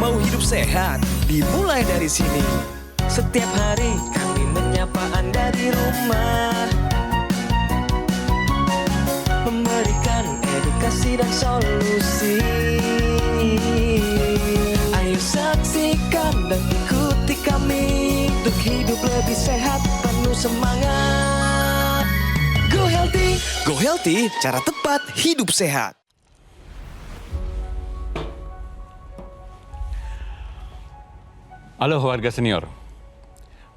Mau hidup sehat, dimulai dari sini. Setiap hari kami menyapa Anda di rumah, memberikan edukasi dan solusi. Ayo saksikan dan ikuti kami untuk hidup lebih sehat, penuh semangat. Go Healthy, cara tepat hidup sehat. Halo warga senior.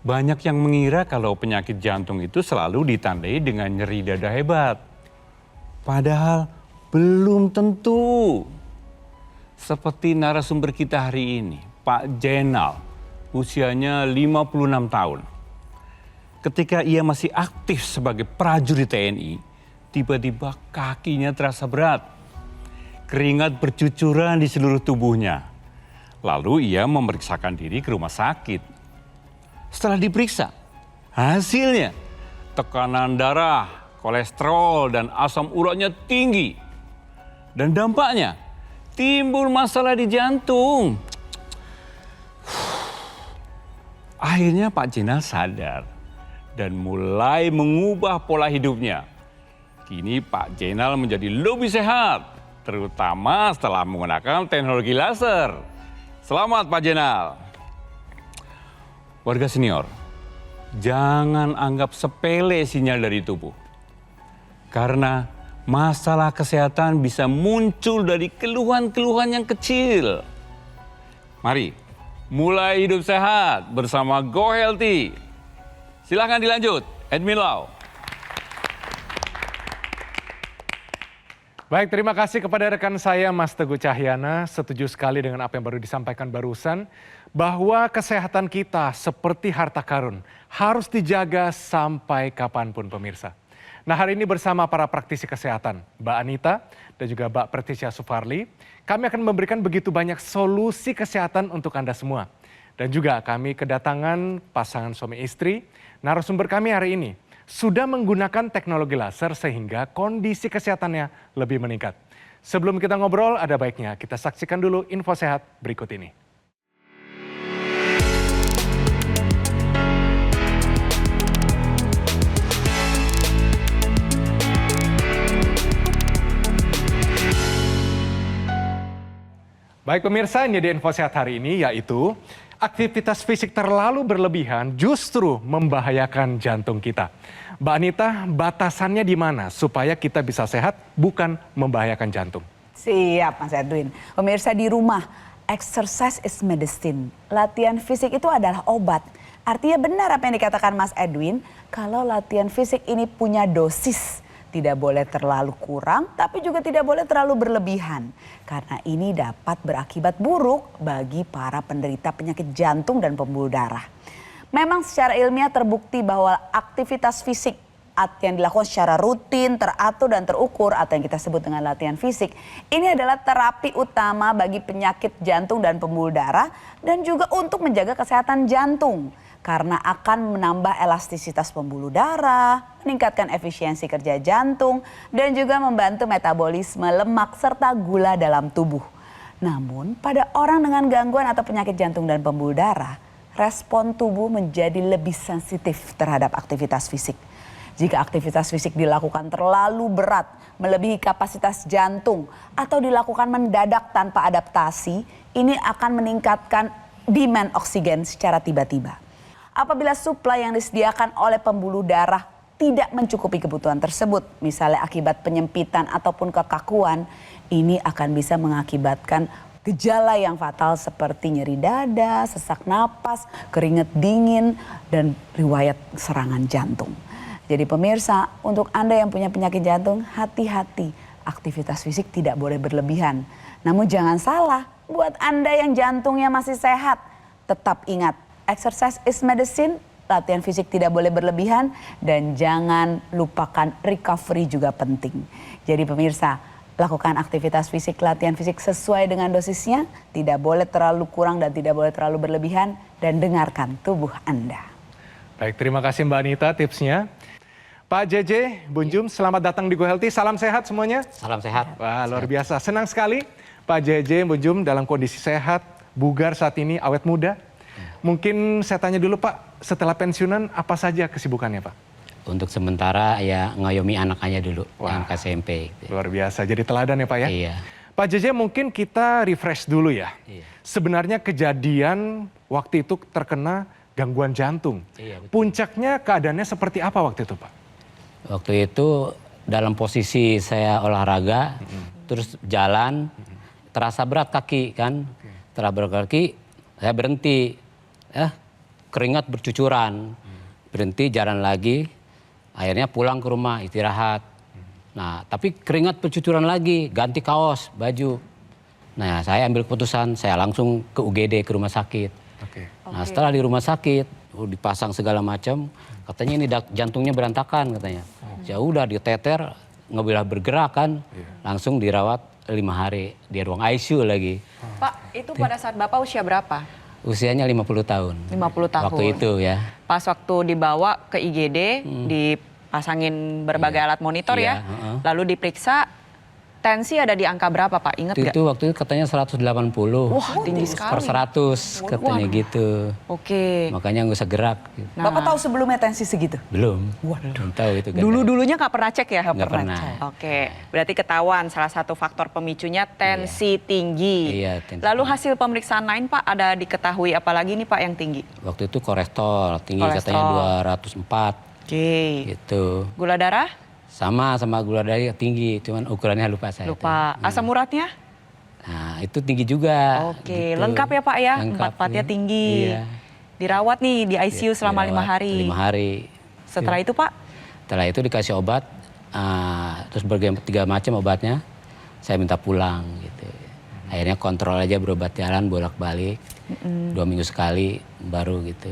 Banyak yang mengira kalau penyakit jantung itu selalu ditandai dengan nyeri dada hebat. Padahal belum tentu. Seperti narasumber kita hari ini, Pak Jainal, usianya 56 tahun. Ketika ia masih aktif sebagai prajurit TNI, tiba-tiba kakinya terasa berat. Keringat bercucuran di seluruh tubuhnya. Lalu ia memeriksakan diri ke rumah sakit. Setelah diperiksa, hasilnya tekanan darah, kolesterol, dan asam uratnya tinggi. Dan dampaknya timbul masalah di jantung. Akhirnya Pak Jainal sadar dan mulai mengubah pola hidupnya. Kini Pak Jainal menjadi lebih sehat, terutama setelah menggunakan teknologi laser. Selamat Pak Jainal. Warga senior, jangan anggap sepele sinyal dari tubuh. Karena masalah kesehatan bisa muncul dari keluhan-keluhan yang kecil. Mari, mulai hidup sehat bersama Go Healthy. Silakan dilanjut, Admin Lau. Baik, terima kasih kepada rekan saya Mas Teguh Cahyana. Setuju sekali dengan apa yang baru disampaikan barusan, bahwa kesehatan kita seperti harta karun, harus dijaga sampai kapanpun pemirsa. Nah, hari ini bersama para praktisi kesehatan, Mbak Anita dan juga Mbak Preticia Sufarli, kami akan memberikan begitu banyak solusi kesehatan untuk Anda semua. Dan juga kami kedatangan pasangan suami istri. Narasumber kami hari ini sudah menggunakan teknologi laser sehingga kondisi kesehatannya lebih meningkat. Sebelum kita ngobrol, ada baiknya kita saksikan dulu info sehat berikut ini. Baik pemirsa, ini dia info sehat hari ini, yaitu aktivitas fisik terlalu berlebihan justru membahayakan jantung kita. Mbak Anita, batasannya di mana supaya kita bisa sehat bukan membahayakan jantung? Siap Mas Edwin. Pemirsa di rumah, exercise is medicine. Latihan fisik itu adalah obat. Artinya benar apa yang dikatakan Mas Edwin, kalau latihan fisik ini punya dosis. Tidak boleh terlalu kurang, tapi juga tidak boleh terlalu berlebihan. Karena ini dapat berakibat buruk bagi para penderita penyakit jantung dan pembuluh darah. Memang secara ilmiah terbukti bahwa aktivitas fisik yang dilakukan secara rutin, teratur dan terukur atau yang kita sebut dengan latihan fisik, ini adalah terapi utama bagi penyakit jantung dan pembuluh darah dan juga untuk menjaga kesehatan jantung. Karena akan menambah elastisitas pembuluh darah, meningkatkan efisiensi kerja jantung, dan juga membantu metabolisme lemak serta gula dalam tubuh. Namun pada orang dengan gangguan atau penyakit jantung dan pembuluh darah, respon tubuh menjadi lebih sensitif terhadap aktivitas fisik. Jika aktivitas fisik dilakukan terlalu berat, melebihi kapasitas jantung, atau dilakukan mendadak tanpa adaptasi, ini akan meningkatkan demand oksigen secara tiba-tiba. Apabila suplai yang disediakan oleh pembuluh darah tidak mencukupi kebutuhan tersebut, misalnya akibat penyempitan ataupun kekakuan, ini akan bisa mengakibatkan gejala yang fatal seperti nyeri dada, sesak napas, keringat dingin, dan riwayat serangan jantung. Jadi pemirsa, untuk Anda yang punya penyakit jantung, hati-hati. Aktivitas fisik tidak boleh berlebihan. Namun jangan salah, buat Anda yang jantungnya masih sehat, tetap ingat, exercise is medicine, latihan fisik tidak boleh berlebihan, dan jangan lupakan recovery juga penting. Jadi pemirsa, lakukan aktivitas fisik, latihan fisik sesuai dengan dosisnya, tidak boleh terlalu kurang dan tidak boleh terlalu berlebihan, dan dengarkan tubuh Anda. Baik, terima kasih Mbak Anita tipsnya. Pak JJ, Bun Jum, selamat datang di Go Healthy, salam sehat semuanya. Salam sehat. Wah, luar biasa, senang sekali Pak JJ, Bun Jum dalam kondisi sehat, bugar saat ini, awet muda. Mungkin saya tanya dulu Pak, setelah pensiunan apa saja kesibukannya Pak? Untuk sementara ya ngayomi anak aja dulu, Wah. anak SMP. Gitu. Luar biasa, jadi teladan ya Pak ya? Iya. Pak JJ, mungkin kita refresh dulu ya. Iya. Sebenarnya kejadian waktu itu terkena gangguan jantung. Iya, betul. Puncaknya keadaannya seperti apa waktu itu Pak? Waktu itu dalam posisi saya olahraga, terus jalan, terasa berat kaki kan. Terasa berat kaki, saya berhenti. Keringat bercucuran. Berhenti, jalan lagi. Akhirnya pulang ke rumah, istirahat. Nah, tapi keringat bercucuran lagi, ganti kaos, baju. Nah, saya ambil keputusan, saya langsung ke UGD, ke rumah sakit. Oke. Nah, setelah di rumah sakit, dipasang segala macam, katanya ini jantungnya berantakan katanya. Ya udah diteter, nggak boleh bergerak kan, langsung dirawat 5 hari di ruang ICU lagi. Pak, itu pada saat Bapak usia berapa? Usianya 50 tahun. 50 tahun. Waktu itu ya. Pas waktu dibawa ke IGD, dipasangin berbagai alat monitor Iya, ya. Lalu diperiksa, tensi ada di angka berapa Pak? Ingat nggak? Itu waktu itu katanya 180. Wah, tinggi sekali. Per 100 katanya gitu. Oke. Makanya nggak usah gerak. Gitu. Bapak tahu sebelumnya tensi segitu? Belum. Belum tahu itu. Dulu-dulunya nggak pernah cek ya? Nggak pernah. Oke, berarti ketahuan salah satu faktor pemicunya tensi tinggi. Iya, tensi Lalu tinggi. hasil pemeriksaan lain Pak, ada diketahui apa lagi nih Pak yang tinggi? Waktu itu kolesterol tinggi Kolesterol. katanya 204 Oke. gitu. Gula darah? Sama gula darah tinggi, cuman ukurannya lupa saya. Lupa. Asam uratnya? Nah, itu tinggi juga. Oke, gitu. lengkap ya Pak ya, Lengkap, empat-empatnya iya. tinggi. Iya. Dirawat nih di ICU selama 5 Dirawat hari. 5 hari. Setelah itu Pak? Setelah itu dikasih obat, terus berbagai 3 macam obatnya, saya minta pulang gitu. Akhirnya kontrol aja berobat jalan bolak-balik, 2 minggu sekali baru gitu.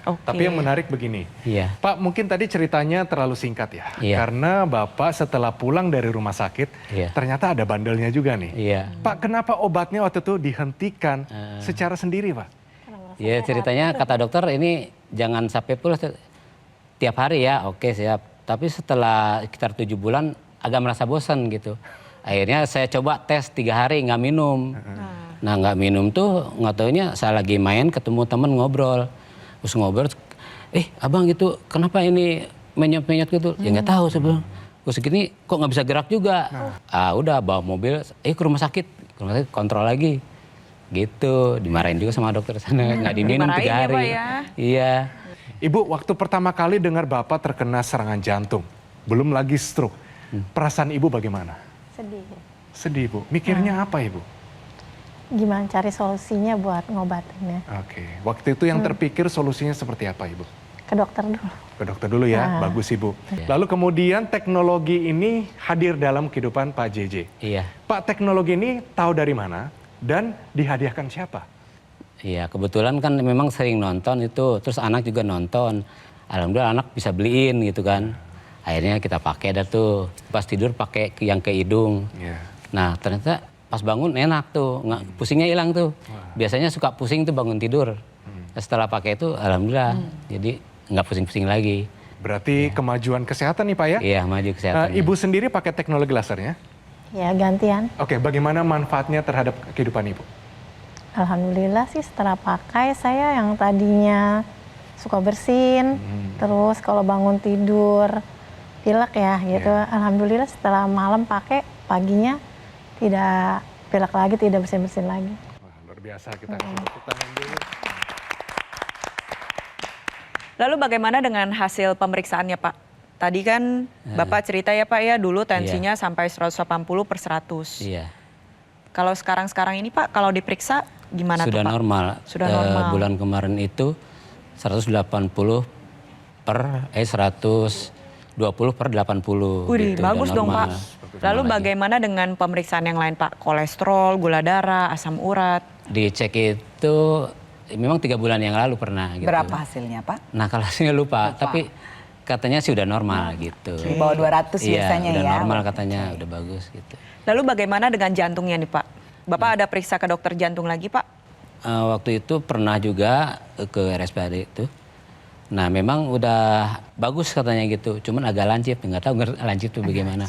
Oke. Tapi yang menarik begini, Iya. Pak mungkin tadi ceritanya terlalu singkat ya. Iya. Karena Bapak setelah pulang dari rumah sakit, Iya. ternyata ada bandelnya juga nih. Iya. Pak, kenapa obatnya waktu itu dihentikan secara sendiri Pak? Ya ceritanya kata dokter ini jangan sampai pulas tiap hari ya, oke siap. Tapi setelah sekitar 7 bulan agak merasa bosan gitu. Akhirnya saya coba tes 3 hari nggak minum. Nah nggak minum tuh nggak taunya saya lagi main ketemu temen ngobrol. Terus ngobrol, abang gitu kenapa ini menyot-menyot gitu? Ya nggak tahu sebelum. Terus gini kok nggak bisa gerak juga. Udah bawa mobil, ke rumah sakit kontrol lagi. Gitu, dimarahin juga sama dokter sana, nggak diminum 3 Dimarahin ya, hari. Pak, ya? Iya. Ibu, waktu pertama kali dengar Bapak terkena serangan jantung, belum lagi stroke, perasaan Ibu bagaimana? Sedih. Sedih Bu, mikirnya apa Ibu? Gimana cari solusinya buat ngobatinnya? Oke, waktu itu yang terpikir solusinya seperti apa Ibu? Ke dokter dulu. Ke dokter dulu ya, bagus Ibu. Lalu kemudian teknologi ini hadir dalam kehidupan Pak JJ. Iya. Pak, teknologi ini tahu dari mana dan dihadiahkan siapa? Iya, kebetulan kan memang sering nonton itu, terus anak juga nonton. Alhamdulillah anak bisa beliin gitu kan. Akhirnya kita pakai dah tuh. Pas tidur pakai yang ke hidung. Iya. Nah, ternyata pas bangun enak tuh, nggak pusingnya hilang tuh. Biasanya suka pusing tuh bangun tidur. Setelah pakai itu alhamdulillah. Jadi nggak pusing-pusing lagi. Berarti kemajuan kesehatan nih Pak ya? Iya, maju kesehatan. Ibu sendiri pakai teknologi lasernya? Ya gantian. Oke, bagaimana manfaatnya terhadap kehidupan Ibu? Alhamdulillah sih setelah pakai saya yang tadinya suka bersin, terus kalau bangun tidur pilek ya gitu. Alhamdulillah setelah malam pakai paginya tidak pilek lagi, tidak bersin-bersin lagi. Wah, luar biasa, kita kasih tepuk tangan dulu. Lalu bagaimana dengan hasil pemeriksaannya Pak? Tadi kan Bapak cerita ya Pak ya, dulu tensinya sampai 180/100. Iya. Kalau sekarang ini Pak, kalau diperiksa gimana Sudah tuh Pak? normal. Sudah normal. Bulan kemarin itu 120/80. Wih, gitu, bagus udah dong Pak. normal. Lalu Normal lagi. bagaimana dengan pemeriksaan yang lain Pak? Kolesterol, gula darah, asam urat. Dicek itu memang 3 bulan yang lalu pernah gitu. Berapa hasilnya Pak? Nah kalau hasilnya lupa, tapi katanya sih udah normal gitu. Di bawah 200 biasanya udah ya. normal katanya, udah bagus gitu. Lalu bagaimana dengan jantungnya nih Pak? Bapak ada periksa ke dokter jantung lagi Pak? Waktu itu pernah juga ke RSPAD itu. Nah memang udah bagus katanya gitu, cuman agak lancip, nggak tahu lancip tuh bagaimana.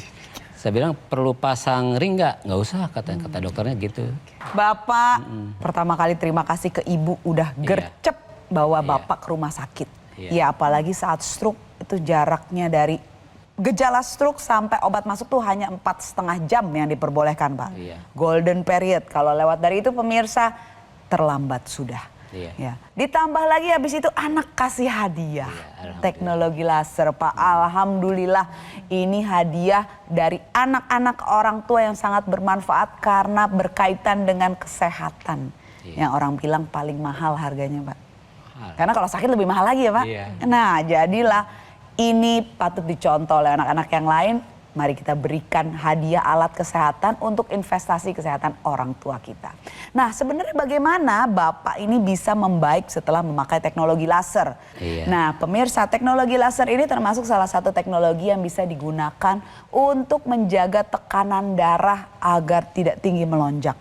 Saya bilang perlu pasang ring nggak usah kata dokternya gitu. Bapak, pertama kali terima kasih ke Ibu udah gercep bawa Bapak ke rumah sakit. Ya apalagi saat stroke itu jaraknya dari gejala stroke sampai obat masuk tuh hanya 4,5 jam yang diperbolehkan Pak. Golden period, kalau lewat dari itu pemirsa terlambat sudah. Ya. Ditambah lagi habis itu anak kasih hadiah. Teknologi laser Pak. Alhamdulillah ini hadiah dari anak-anak orang tua yang sangat bermanfaat karena berkaitan dengan kesehatan. Yang orang bilang paling mahal harganya Pak. Karena kalau sakit lebih mahal lagi ya Pak. Nah jadilah ini patut dicontoh oleh anak-anak yang lain. Mari kita berikan hadiah alat kesehatan untuk investasi kesehatan orang tua kita. Nah sebenarnya bagaimana Bapak ini bisa membaik setelah memakai teknologi laser? Nah pemirsa, teknologi laser ini termasuk salah satu teknologi yang bisa digunakan untuk menjaga tekanan darah agar tidak tinggi melonjak.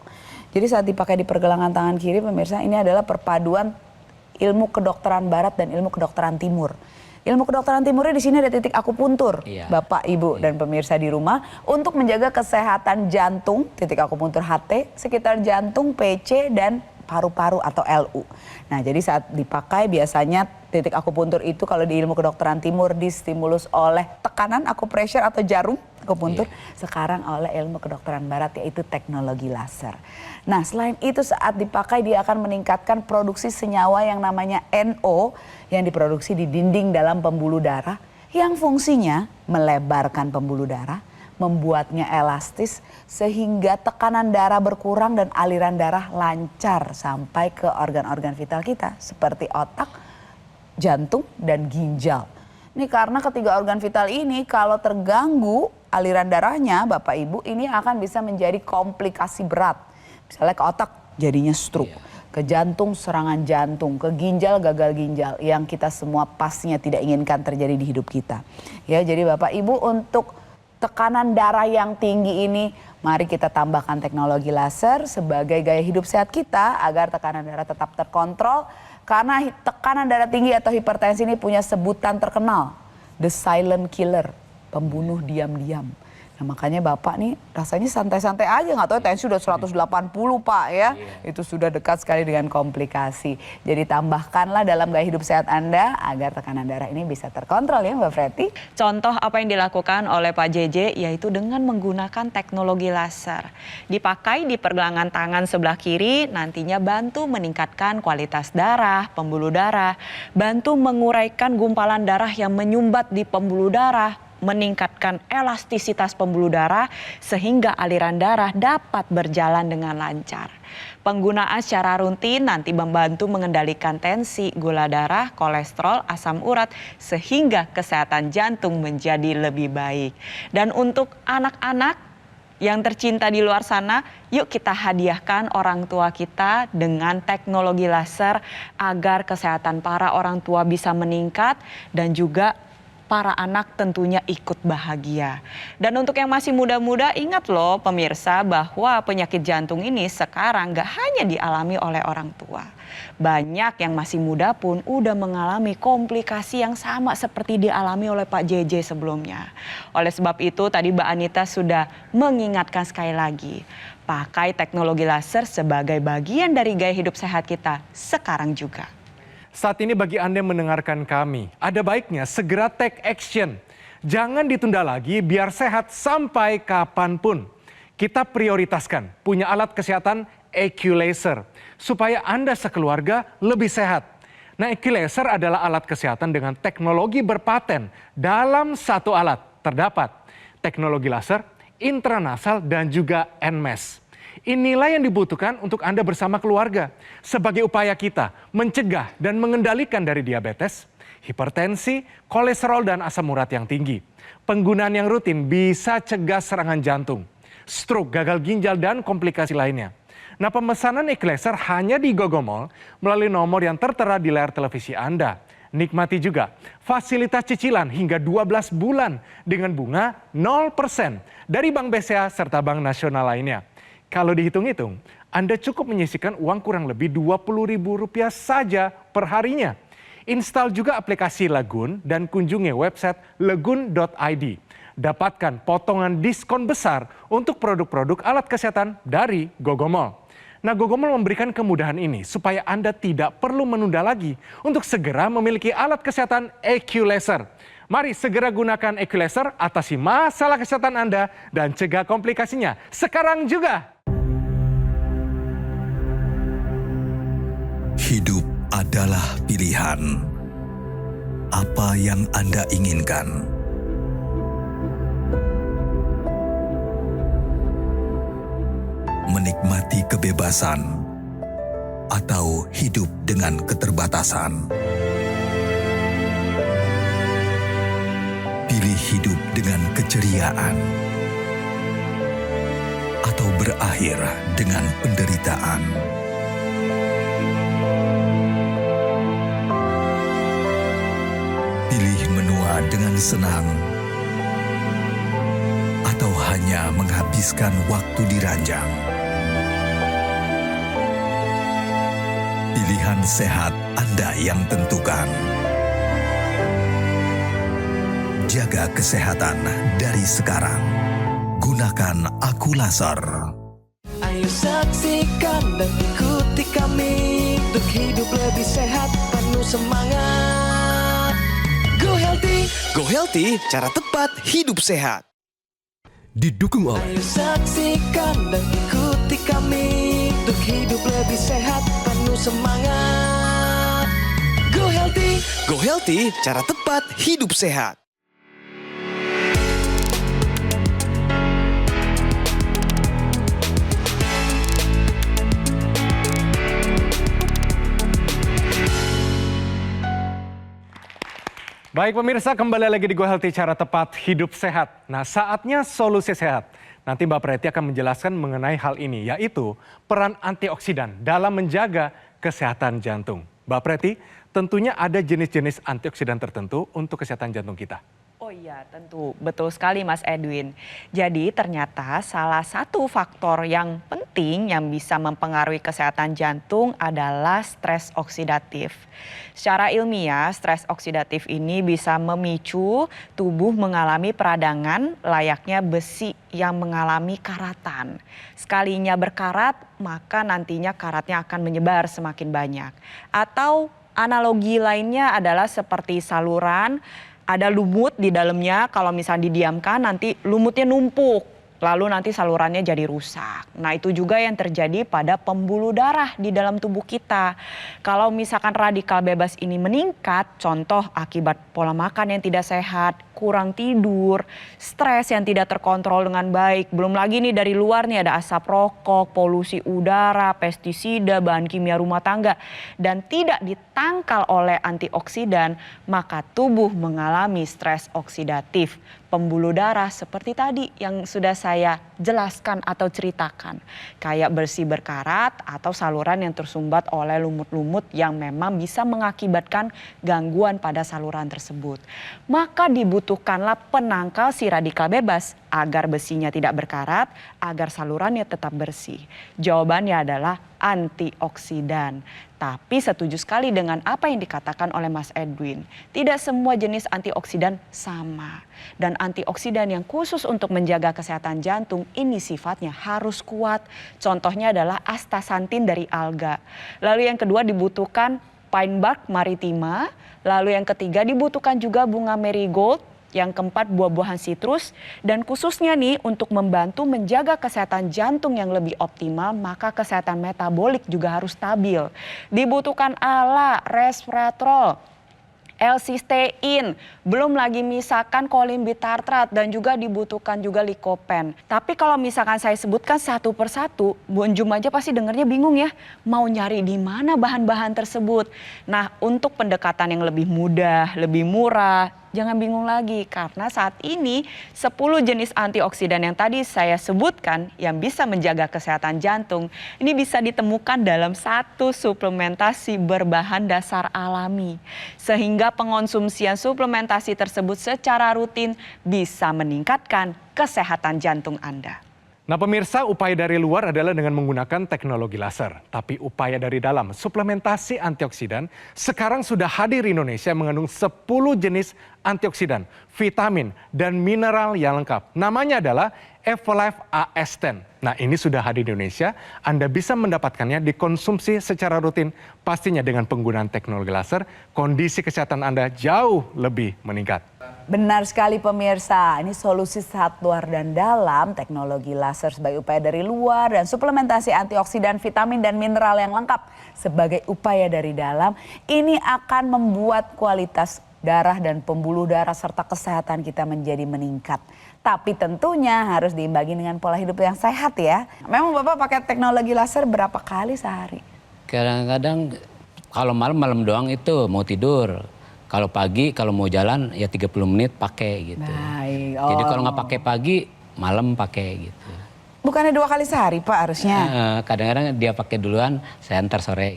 Jadi saat dipakai di pergelangan tangan kiri pemirsa, ini adalah perpaduan ilmu kedokteran barat dan ilmu kedokteran timur. Ilmu kedokteran timurnya di sini ada titik akupuntur, Bapak, Ibu, dan pemirsa di rumah untuk menjaga kesehatan jantung, titik akupuntur HT, sekitar jantung, PC, dan paru-paru atau LU. Nah, jadi saat dipakai biasanya titik akupuntur itu kalau di ilmu kedokteran timur distimulus oleh tekanan akupressure atau jarum akupuntur, sekarang oleh ilmu kedokteran barat yaitu teknologi laser. Nah, selain itu saat dipakai dia akan meningkatkan produksi senyawa yang namanya NO yang diproduksi di dinding dalam pembuluh darah yang fungsinya melebarkan pembuluh darah, membuatnya elastis sehingga tekanan darah berkurang dan aliran darah lancar sampai ke organ-organ vital kita seperti otak, jantung, dan ginjal. Ini karena ketiga organ vital ini kalau terganggu aliran darahnya Bapak Ibu ini akan bisa menjadi komplikasi berat. Misalnya ke otak jadinya stroke, ke jantung serangan jantung, ke ginjal gagal ginjal yang kita semua pastinya tidak inginkan terjadi di hidup kita. Ya, jadi Bapak Ibu untuk tekanan darah yang tinggi ini mari kita tambahkan teknologi laser sebagai gaya hidup sehat kita agar tekanan darah tetap terkontrol. Karena tekanan darah tinggi atau hipertensi ini punya sebutan terkenal, the silent killer, pembunuh diam-diam. Nah makanya Bapak nih rasanya santai-santai aja, nggak tahu tensi udah 180 Pak ya. Itu sudah dekat sekali dengan komplikasi. Jadi tambahkanlah dalam gaya hidup sehat Anda agar tekanan darah ini bisa terkontrol ya Mbak Preti. Contoh apa yang dilakukan oleh Pak JJ yaitu dengan menggunakan teknologi laser. Dipakai di pergelangan tangan sebelah kiri nantinya bantu meningkatkan kualitas darah, pembuluh darah, bantu menguraikan gumpalan darah yang menyumbat di pembuluh darah, meningkatkan elastisitas pembuluh darah sehingga aliran darah dapat berjalan dengan lancar. Penggunaan secara rutin nanti membantu mengendalikan tensi, gula darah, kolesterol, asam urat sehingga kesehatan jantung menjadi lebih baik. Dan untuk anak-anak yang tercinta di luar sana, yuk kita hadiahkan orang tua kita dengan teknologi laser agar kesehatan para orang tua bisa meningkat dan juga para anak tentunya ikut bahagia. Dan untuk yang masih muda-muda ingat loh pemirsa bahwa penyakit jantung ini sekarang gak hanya dialami oleh orang tua. Banyak yang masih muda pun udah mengalami komplikasi yang sama seperti dialami oleh Pak JJ sebelumnya. Oleh sebab itu tadi Mbak Anita sudah mengingatkan sekali lagi. Pakai teknologi laser sebagai bagian dari gaya hidup sehat kita sekarang juga. Saat ini bagi Anda yang mendengarkan kami, ada baiknya segera take action. Jangan ditunda lagi biar sehat sampai kapanpun. Kita prioritaskan punya alat kesehatan EQ Laser supaya Anda sekeluarga lebih sehat. Nah, EQ Laser adalah alat kesehatan dengan teknologi berpaten. Dalam satu alat terdapat teknologi laser, intranasal, dan juga NMES. Inilah yang dibutuhkan untuk Anda bersama keluarga sebagai upaya kita mencegah dan mengendalikan dari diabetes, hipertensi, kolesterol, dan asam urat yang tinggi. Penggunaan yang rutin bisa cegah serangan jantung, stroke, gagal ginjal, dan komplikasi lainnya. Nah, pemesanan EQ Laser hanya di Gogomall melalui nomor yang tertera di layar televisi Anda. Nikmati juga fasilitas cicilan hingga 12 bulan dengan bunga 0% dari Bank BCA serta Bank Nasional lainnya. Kalau dihitung-hitung, Anda cukup menyisihkan uang kurang lebih Rp20.000 saja per harinya. Install juga aplikasi Legun dan kunjungi website legun.id. Dapatkan potongan diskon besar untuk produk-produk alat kesehatan dari Gogomol. Nah, Gogomol memberikan kemudahan ini supaya Anda tidak perlu menunda lagi untuk segera memiliki alat kesehatan EQ Laser. Mari segera gunakan EQ Laser, atasi masalah kesehatan Anda dan cegah komplikasinya sekarang juga. Hidup adalah pilihan. Apa yang Anda inginkan? Menikmati kebebasan atau hidup dengan keterbatasan? Pilih hidup dengan keceriaan atau berakhir dengan penderitaan? Pilih menua dengan senang atau hanya menghabiskan waktu di ranjang? Pilihan sehat Anda yang tentukan. Jaga kesehatan dari sekarang. Gunakan Aku Laser. Ayo saksikan dan ikuti kami untuk hidup lebih sehat, penuh semangat. Go Healthy, cara tepat hidup sehat. Didukung oleh Ayo saksikan dan ikuti kami untuk hidup lebih sehat, penuh semangat. Go Healthy, cara tepat hidup sehat. Baik pemirsa, kembali lagi di Go Healthy, cara tepat hidup sehat. Nah, saatnya solusi sehat. Nanti Mbak Preti akan menjelaskan mengenai hal ini, yaitu peran antioksidan dalam menjaga kesehatan jantung. Mbak Preti, tentunya ada jenis-jenis antioksidan tertentu untuk kesehatan jantung kita. Oh iya, tentu. Betul sekali Mas Edwin. Jadi ternyata salah satu faktor yang penting yang bisa mempengaruhi kesehatan jantung adalah stres oksidatif. Secara ilmiah, stres oksidatif ini bisa memicu tubuh mengalami peradangan layaknya besi yang mengalami karatan. Sekalinya berkarat, maka nantinya karatnya akan menyebar semakin banyak. Atau analogi lainnya adalah seperti saluran, ada lumut di dalamnya, kalau misalnya didiamkan nanti lumutnya numpuk, lalu nanti salurannya jadi rusak. Nah, itu juga yang terjadi pada pembuluh darah di dalam tubuh kita. Kalau misalkan radikal bebas ini meningkat, contoh akibat pola makan yang tidak sehat, kurang tidur, stres yang tidak terkontrol dengan baik, belum lagi nih dari luar nih ada asap rokok, polusi udara, pestisida, bahan kimia rumah tangga, dan tidak ditangkal oleh antioksidan, maka tubuh mengalami stres oksidatif. Pembuluh darah seperti tadi yang sudah saya jelaskan atau ceritakan. Kayak bersih berkarat atau saluran yang tersumbat oleh lumut-lumut yang memang bisa mengakibatkan gangguan pada saluran tersebut. Maka dibutuhkanlah penangkal si radikal bebas agar besinya tidak berkarat, agar salurannya tetap bersih. Jawabannya adalah antioksidan. Tapi setuju sekali dengan apa yang dikatakan oleh Mas Edwin. Tidak semua jenis antioksidan sama. Dan antioksidan yang khusus untuk menjaga kesehatan jantung ini sifatnya harus kuat. Contohnya adalah astaxanthin dari alga. Lalu yang kedua dibutuhkan pine bark maritima. Lalu yang ketiga dibutuhkan juga bunga marigold. Yang keempat buah-buahan sitrus, dan khususnya nih untuk membantu menjaga kesehatan jantung yang lebih optimal, maka kesehatan metabolik juga harus stabil. Dibutuhkan ALA, resveratrol, L-cysteine, belum lagi misalkan kolimbitartrat, dan juga dibutuhkan juga likopen. Tapi kalau misalkan saya sebutkan satu persatu, Bu Enjum aja pasti dengarnya bingung ya, mau nyari di mana bahan-bahan tersebut. Nah, untuk pendekatan yang lebih mudah, lebih murah, jangan bingung lagi karena saat ini 10 jenis antioksidan yang tadi saya sebutkan yang bisa menjaga kesehatan jantung ini bisa ditemukan dalam satu suplementasi berbahan dasar alami. Sehingga pengonsumsian suplementasi tersebut secara rutin bisa meningkatkan kesehatan jantung Anda. Nah pemirsa, upaya dari luar adalah dengan menggunakan teknologi laser. Tapi upaya dari dalam, suplementasi antioksidan, sekarang sudah hadir di Indonesia mengandung 10 jenis antioksidan, vitamin, dan mineral yang lengkap. Namanya adalah Evolife AS10. Nah, ini sudah hadir di Indonesia. Anda bisa mendapatkannya dikonsumsi secara rutin. Pastinya dengan penggunaan teknologi laser, kondisi kesehatan Anda jauh lebih meningkat. Benar sekali pemirsa, ini solusi sehat luar dan dalam, teknologi laser sebagai upaya dari luar dan suplementasi antioksidan, vitamin dan mineral yang lengkap sebagai upaya dari dalam. Ini akan membuat kualitas darah dan pembuluh darah serta kesehatan kita menjadi meningkat. Tapi tentunya harus diimbangi dengan pola hidup yang sehat ya. Memang Bapak pakai teknologi laser berapa kali sehari? Kadang-kadang kalau malam doang itu mau tidur. Kalau pagi kalau mau jalan ya 30 menit pakai gitu. Baik. Jadi kalau nggak pakai pagi, malam pakai gitu. Bukannya 2 kali sehari Pak harusnya? Kadang-kadang dia pakai duluan, saya antar sore.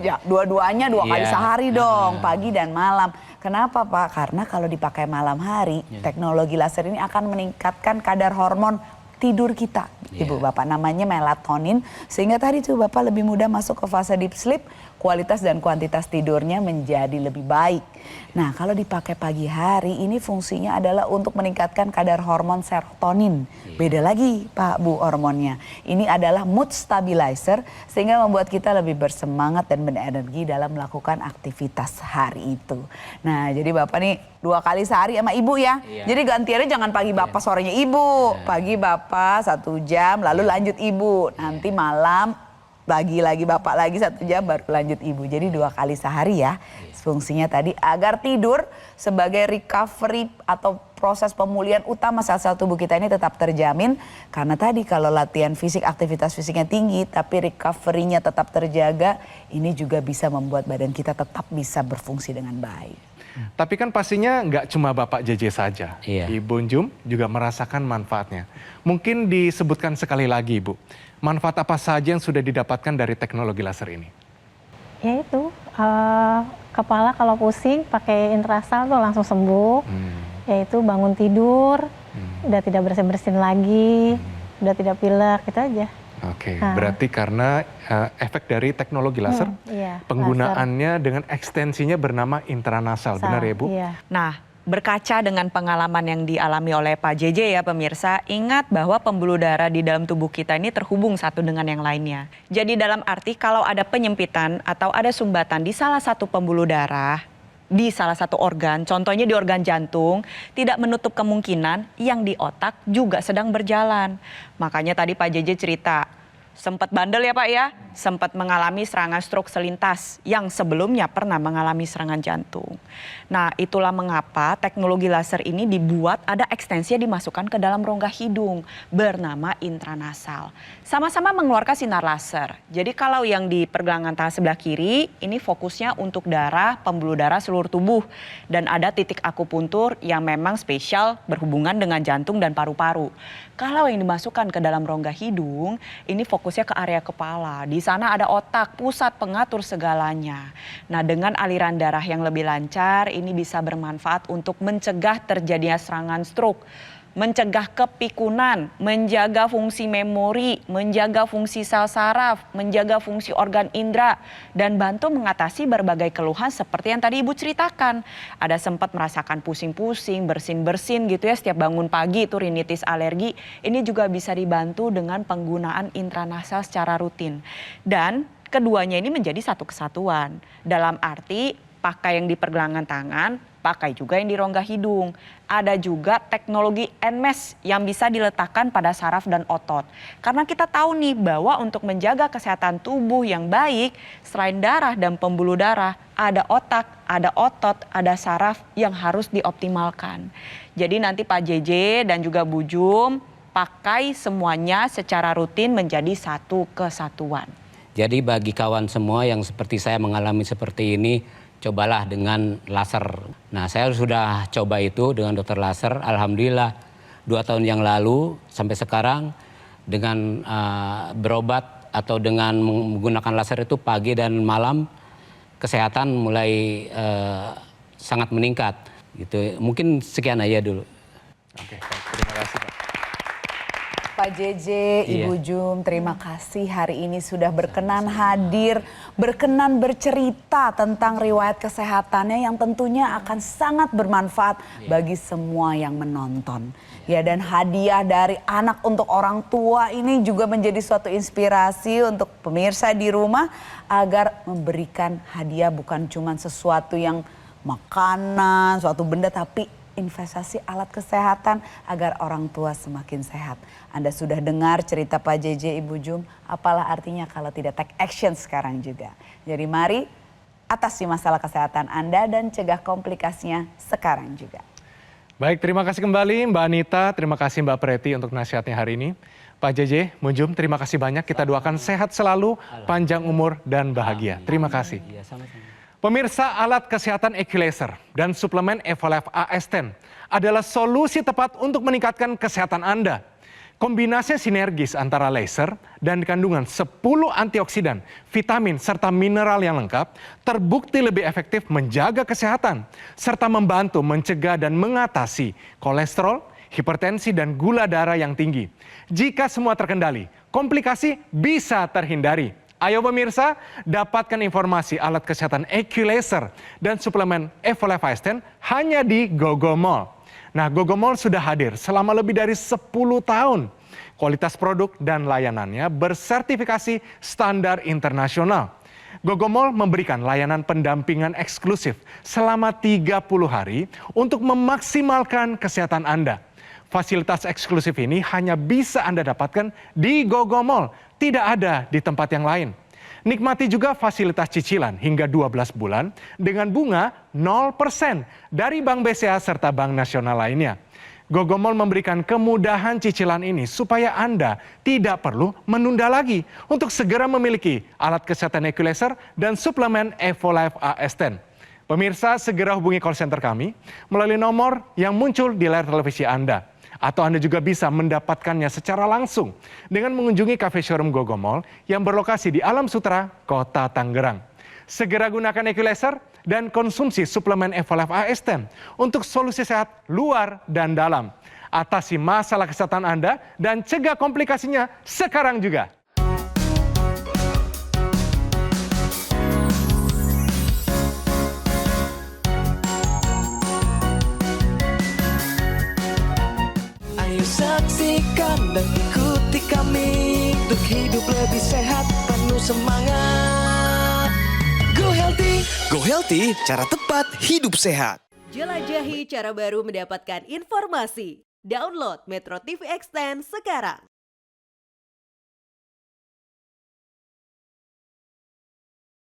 Ya, dua-duanya 2 kali Iya. sehari dong, pagi dan malam. Kenapa Pak? Karena kalau dipakai malam hari, teknologi laser ini akan meningkatkan kadar hormon tidur kita, Ibu Bapak, namanya melatonin, sehingga tadi tuh Bapak lebih mudah masuk ke fase deep sleep, kualitas dan kuantitas tidurnya menjadi lebih baik. Nah, kalau dipakai pagi hari, ini fungsinya adalah untuk meningkatkan kadar hormon serotonin. Beda lagi Pak Bu hormonnya. Ini adalah mood stabilizer, sehingga membuat kita lebih bersemangat dan berenergi dalam melakukan aktivitas hari itu. Nah, jadi Bapak nih 2 kali sehari sama Ibu ya. Jadi gantiannya jangan pagi Bapak, sorenya Ibu. Pagi Bapak 1 jam, lalu lanjut Ibu. Nanti malam lagi Bapak lagi 1 jam baru lanjut Ibu. Jadi 2 kali sehari ya. Fungsinya tadi agar tidur sebagai recovery atau proses pemulihan utama sel-sel tubuh kita ini tetap terjamin. Karena tadi kalau latihan fisik, aktivitas fisiknya tinggi tapi recovery-nya tetap terjaga, ini juga bisa membuat badan kita tetap bisa berfungsi dengan baik. Tapi kan pastinya nggak cuma Bapak JJ saja. Iya. Ibu Njum juga merasakan manfaatnya. Mungkin disebutkan sekali lagi Ibu, manfaat apa saja yang sudah didapatkan dari teknologi laser ini? Yaitu kepala kalau pusing pakai intrasal tuh langsung sembuh. Yaitu bangun tidur, udah tidak bersin-bersin lagi, udah tidak pilek, itu aja. Oke, berarti karena efek dari teknologi laser, Iya, penggunaannya dengan ekstensinya bernama intranasal, benar ya Bu? Iya. Nah, berkaca dengan pengalaman yang dialami oleh Pak JJ ya pemirsa, ingat bahwa pembuluh darah di dalam tubuh kita ini terhubung satu dengan yang lainnya. Jadi dalam arti kalau ada penyempitan atau ada sumbatan di salah satu pembuluh darah, di salah satu organ, contohnya di organ jantung, tidak menutup kemungkinan yang di otak juga sedang berjalan. Makanya tadi Pak JJ cerita, sempat bandel ya Pak ya, sempat mengalami serangan stroke selintas yang sebelumnya pernah mengalami serangan jantung. Nah, itulah mengapa teknologi laser ini dibuat ada ekstensi dimasukkan ke dalam rongga hidung bernama intranasal. Sama-sama mengeluarkan sinar laser. Jadi kalau yang di pergelangan tangan sebelah kiri ini fokusnya untuk darah, pembuluh darah seluruh tubuh, dan ada titik akupuntur yang memang spesial berhubungan dengan jantung dan paru-paru. Kalau yang dimasukkan ke dalam rongga hidung ini fokusnya ke area kepala. Di sana ada otak, pusat pengatur segalanya. Nah, dengan aliran darah yang lebih lancar, ini bisa bermanfaat untuk mencegah terjadinya serangan stroke, mencegah kepikunan, menjaga fungsi memori, menjaga fungsi sel saraf, menjaga fungsi organ indera, dan bantu mengatasi berbagai keluhan seperti yang tadi Ibu ceritakan. Ada sempat merasakan pusing-pusing, bersin-bersin gitu ya setiap bangun pagi, itu rinitis alergi. Ini juga bisa dibantu dengan penggunaan intranasal secara rutin. Dan keduanya ini menjadi satu kesatuan. Dalam arti pakai yang di pergelangan tangan, pakai juga yang di rongga hidung. Ada juga teknologi NMES yang bisa diletakkan pada saraf dan otot. Karena kita tahu nih bahwa untuk menjaga kesehatan tubuh yang baik, selain darah dan pembuluh darah, ada otak, ada otot, ada saraf yang harus dioptimalkan. Jadi nanti Pak JJ dan juga Bu Jum pakai semuanya secara rutin menjadi satu kesatuan. Jadi bagi kawan semua yang seperti saya mengalami seperti ini, cobalah dengan laser. Nah, saya sudah coba itu dengan dokter laser. Alhamdulillah 2 tahun yang lalu sampai sekarang dengan berobat atau dengan menggunakan laser itu pagi dan malam, kesehatan mulai sangat meningkat. Gitu. Mungkin sekian aja dulu. Oke, terima kasih Pak. Pak JJ, Ibu Jum, terima kasih hari ini sudah berkenan hadir, berkenan bercerita tentang riwayat kesehatannya yang tentunya akan sangat bermanfaat bagi semua yang menonton. Ya, dan hadiah dari anak untuk orang tua ini juga menjadi suatu inspirasi untuk pemirsa di rumah agar memberikan hadiah bukan cuma sesuatu yang makanan, suatu benda, tapi investasi alat kesehatan agar orang tua semakin sehat. Anda sudah dengar cerita Pak JJ, Ibu Jum, apalah artinya kalau tidak take action sekarang juga. Jadi mari atasi masalah kesehatan Anda dan cegah komplikasinya sekarang juga. Baik, terima kasih kembali Mbak Anita, terima kasih Mbak Preti untuk nasihatnya hari ini. Pak JJ, Bu Jum, terima kasih banyak. Kita doakan sehat selalu, panjang umur dan bahagia. Terima kasih. Iya, sama-sama. Pemirsa, alat kesehatan Equalizer dan suplemen Evolve AS10 adalah solusi tepat untuk meningkatkan kesehatan Anda. Kombinasi sinergis antara laser dan kandungan 10 antioksidan, vitamin, serta mineral yang lengkap terbukti lebih efektif menjaga kesehatan, serta membantu mencegah dan mengatasi kolesterol, hipertensi, dan gula darah yang tinggi. Jika semua terkendali, komplikasi bisa terhindari. Ayo pemirsa, dapatkan informasi alat kesehatan Equalizer dan suplemen Evolve AS10 hanya di GoGoMall. Nah, GoGoMall sudah hadir selama lebih dari 10 tahun. Kualitas produk dan layanannya bersertifikasi standar internasional. GoGoMall memberikan layanan pendampingan eksklusif selama 30 hari untuk memaksimalkan kesehatan Anda. Fasilitas eksklusif ini hanya bisa Anda dapatkan di GoGoMall, tidak ada di tempat yang lain. Nikmati juga fasilitas cicilan hingga 12 bulan dengan bunga 0% dari Bank BCA serta Bank Nasional lainnya. GoGoMall memberikan kemudahan cicilan ini supaya Anda tidak perlu menunda lagi untuk segera memiliki alat kesehatan Equalizer dan suplemen Evolve AS10. Pemirsa, segera hubungi call center kami melalui nomor yang muncul di layar televisi Anda. Atau Anda juga bisa mendapatkannya secara langsung dengan mengunjungi cafe showroom GoGoMall yang berlokasi di Alam Sutera, Kota Tangerang. Segera gunakan Equalizer dan konsumsi suplemen Evolve AS10 untuk solusi sehat luar dan dalam. Atasi masalah kesehatan Anda dan cegah komplikasinya sekarang juga. Saksikan dan ikuti kami untuk hidup lebih sehat, penuh semangat. Go Healthy, cara tepat hidup sehat. Jelajahi cara baru mendapatkan informasi. Download Metro TV Extend sekarang.